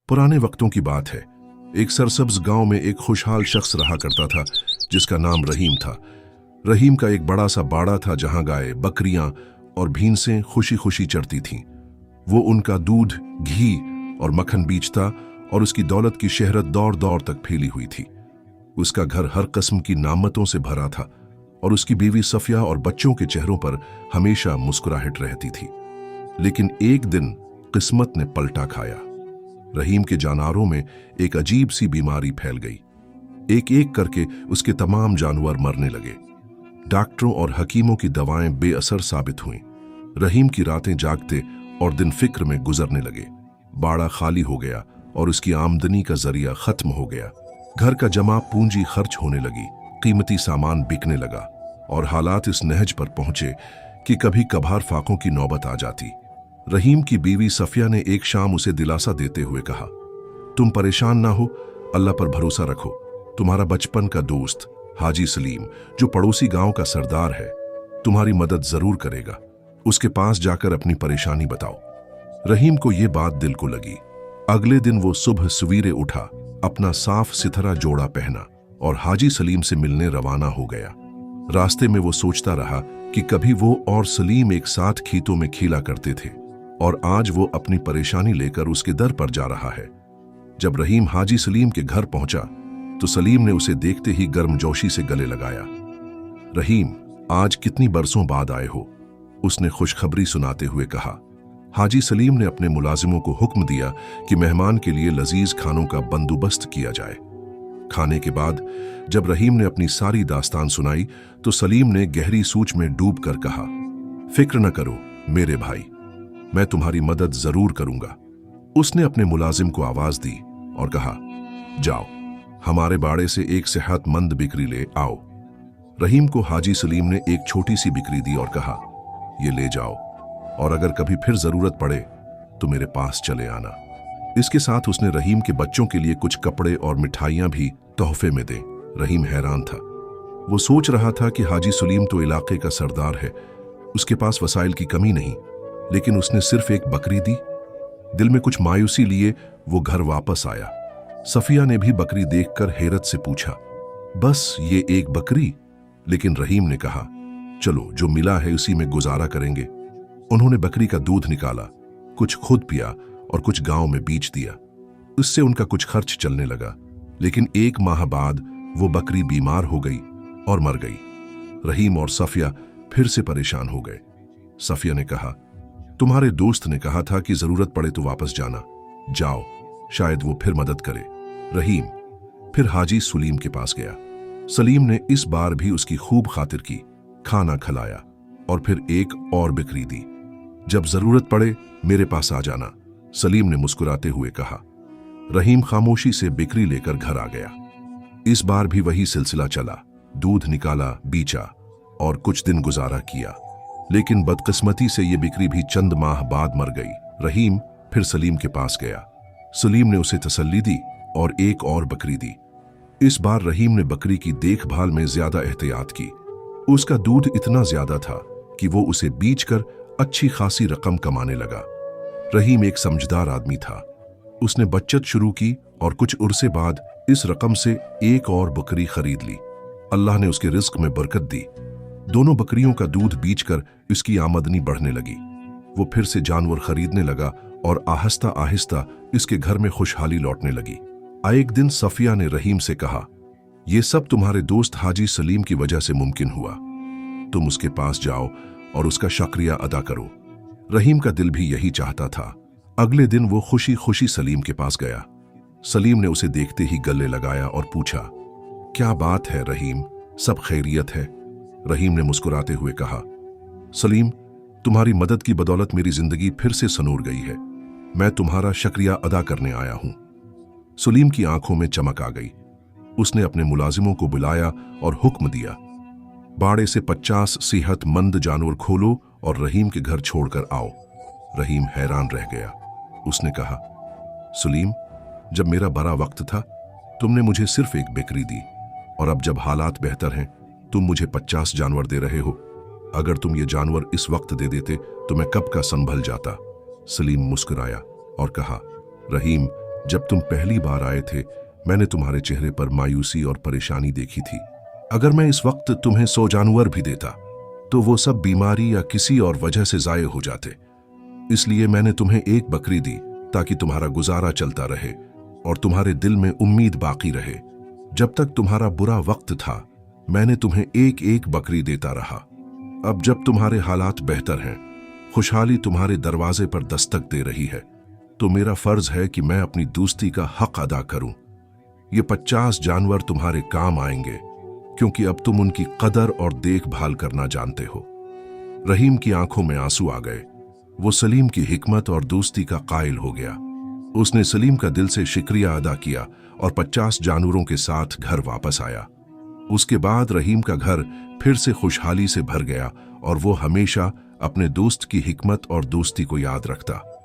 पुराने वक्तों की बात है। एक सरसब्ज गांव में एक खुशहाल शख्स रहा करता था जिसका नाम रहीम था। रहीम का एक बड़ा सा बाड़ा था जहां गाय, बकरियां और भैंसें खुशी खुशी चरती थीं। वो उनका दूध, घी और मक्खन बेचता और उसकी दौलत की शहरत दौर दौर तक फैली हुई थी। उसका घर हर किस्म की नामतों से भरा था और उसकी बीवी सफिया और बच्चों के चेहरों पर हमेशा मुस्कुराहट रहती थी। लेकिन एक दिन किस्मत ने पलटा खाया। रहीम के जानवरों में एक अजीब सी बीमारी फैल गई। एक एक करके उसके तमाम जानवर मरने लगे। डॉक्टरों और हकीमों की दवाएं बेअसर साबित हुईं। रहीम की रातें जागते और दिन फिक्र में गुजरने लगे। बाड़ा खाली हो गया और उसकी आमदनी का जरिया खत्म हो गया। घर का जमा पूंजी खर्च होने लगी, कीमती सामान बिकने लगा और हालात इस नहज पर पहुंचे कि कभी कभार फाकों की नौबत आ जाती। रहीम की बीवी सफिया ने एक शाम उसे दिलासा देते हुए कहा, तुम परेशान ना हो, अल्लाह पर भरोसा रखो। तुम्हारा बचपन का दोस्त हाजी सलीम, जो पड़ोसी गांव का सरदार है, तुम्हारी मदद जरूर करेगा। उसके पास जाकर अपनी परेशानी बताओ। रहीम को यह बात दिल को लगी। अगले दिन वो सुबह सवेरे उठा, अपना साफ सिथरा जोड़ा पहना और हाजी सलीम से मिलने रवाना हो गया। रास्ते में वो सोचता रहा कि कभी वो और सलीम एक साथ खेतों में खेला करते थे और आज वो अपनी परेशानी लेकर उसके दर पर जा रहा है। जब रहीम हाजी सलीम के घर पहुंचा तो सलीम ने उसे देखते ही गर्मजोशी से गले लगाया। रहीम, आज कितनी बरसों बाद आए हो, उसने खुशखबरी सुनाते हुए कहा। हाजी सलीम ने अपने मुलाजिमों को हुक्म दिया कि मेहमान के लिए लजीज खानों का बंदोबस्त किया जाए। खाने के बाद जब रहीम ने अपनी सारी दास्तान सुनाई तो सलीम ने गहरी सोच में डूबकर कहा, फिक्र न करो मेरे भाई, मैं तुम्हारी मदद जरूर करूंगा। उसने अपने मुलाजिम को आवाज दी और कहा, जाओ हमारे बाड़े से एक सेहतमंद बिक्री ले आओ। रहीम को हाजी सलीम ने एक छोटी सी बिक्री दी और कहा, ये ले जाओ और अगर कभी फिर जरूरत पड़े तो मेरे पास चले आना। इसके साथ उसने रहीम के बच्चों के लिए कुछ कपड़े और मिठाइयां भी तोहफे में दे। रहीम हैरान था। वो सोच रहा था कि हाजी सलीम तो इलाके का सरदार है, उसके पास वसाइल की कमी नहीं, लेकिन उसने सिर्फ एक बकरी दी। दिल में कुछ मायूसी लिए वो घर वापस आया। सफिया ने भी बकरी देखकर हैरत से पूछा, बस ये एक बकरी? लेकिन रहीम ने कहा, चलो जो मिला है उसी में गुजारा करेंगे। उन्होंने बकरी का दूध निकाला, कुछ खुद पिया और कुछ गांव में बेच दिया। उससे उनका कुछ खर्च चलने लगा। लेकिन एक माह बाद वो बकरी बीमार हो गई और मर गई। रहीम और सफिया फिर से परेशान हो गए। सफिया ने कहा, तुम्हारे दोस्त ने कहा था कि जरूरत पड़े तो वापस जाना, जाओ शायद वो फिर मदद करे। रहीम फिर हाजी सलीम के पास गया। सलीम ने इस बार भी उसकी खूब खातिर की, खाना खिलाया और फिर एक और बिक्री दी। जब जरूरत पड़े मेरे पास आ जाना, सलीम ने मुस्कुराते हुए कहा। रहीम खामोशी से बिक्री लेकर घर आ गया। इस बार भी वही सिलसिला चला। दूध निकाला, बीचा और कुछ दिन गुजारा किया। लेकिन बदकिस्मती से ये बिक्री भी चंद माह बाद मर गई। रहीम फिर सलीम के पास गया। सलीम ने उसे तसल्ली दी और एक और बकरी दी। इस बार रहीम ने बकरी की देखभाल में ज्यादा एहतियात की। उसका दूध इतना ज्यादा था कि वो उसे बेचकर अच्छी खासी रकम कमाने लगा। रहीम एक समझदार आदमी था। उसने बचत शुरू की और कुछ उर्से बाद इस रकम से एक और बकरी खरीद ली। अल्लाह ने उसके रिस्क में बरकत दी। दोनों बकरियों का दूध बेचकर इसकी आमदनी बढ़ने लगी। वो फिर से जानवर खरीदने लगा और आहिस्ता आहिस्ता इसके घर में खुशहाली लौटने लगी। एक दिन सफिया ने रहीम से कहा, यह सब तुम्हारे दोस्त हाजी सलीम की वजह से मुमकिन हुआ। तुम उसके पास जाओ और उसका शुक्रिया अदा करो। रहीम का दिल भी यही चाहता था। अगले दिन वो खुशी खुशी सलीम के पास गया। सलीम ने उसे देखते ही गले लगाया और पूछा, क्या बात है रहीम, सब खैरियत है? रहीम ने मुस्कुराते हुए कहा, सलीम, तुम्हारी मदद की बदौलत मेरी जिंदगी फिर से सनूर गई है। मैं तुम्हारा शुक्रिया अदा करने आया हूं। सलीम की आंखों में चमक आ गई। उसने अपने मुलाजिमों को बुलाया और हुक्म दिया, बाड़े से 50 सेहतमंद जानवर खोलो और रहीम के घर छोड़कर आओ। रहीम हैरान रह गया। उसने कहा, सलीम, जब मेरा बड़ा वक्त था तुमने मुझे सिर्फ एक बकरी दी और अब जब हालात बेहतर हैं तुम मुझे 50 जानवर दे रहे हो। अगर तुम ये जानवर इस वक्त दे देते तो मैं कब का संभल जाता। सलीम मुस्कुराया और कहा, रहीम, जब तुम पहली बार आए थे मैंने तुम्हारे चेहरे पर मायूसी और परेशानी देखी थी। अगर मैं इस वक्त तुम्हें 100 जानवर भी देता तो वो सब बीमारी या किसी और वजह से जाये हो जाते। इसलिए मैंने तुम्हें एक बकरी दी ताकि तुम्हारा गुजारा चलता रहे और तुम्हारे दिल में उम्मीद बाकी रहे। जब तक तुम्हारा बुरा वक्त था मैंने तुम्हें एक एक बकरी देता रहा। अब जब तुम्हारे हालात बेहतर हैं, खुशहाली तुम्हारे दरवाजे पर दस्तक दे रही है, तो मेरा फर्ज है कि मैं अपनी दोस्ती का हक अदा करूं। ये 50 जानवर तुम्हारे काम आएंगे क्योंकि अब तुम उनकी कदर और देखभाल करना जानते हो। रहीम की आंखों में आंसू आ गए। वो सलीम की हिकमत और दोस्ती का कायल हो गया। उसने सलीम का दिल से शुक्रिया अदा किया और 50 जानवरों के साथ घर वापस आया। उसके बाद रहीम का घर फिर से खुशहाली से भर गया और वो हमेशा अपने दोस्त की हिकमत और दोस्ती को याद रखता।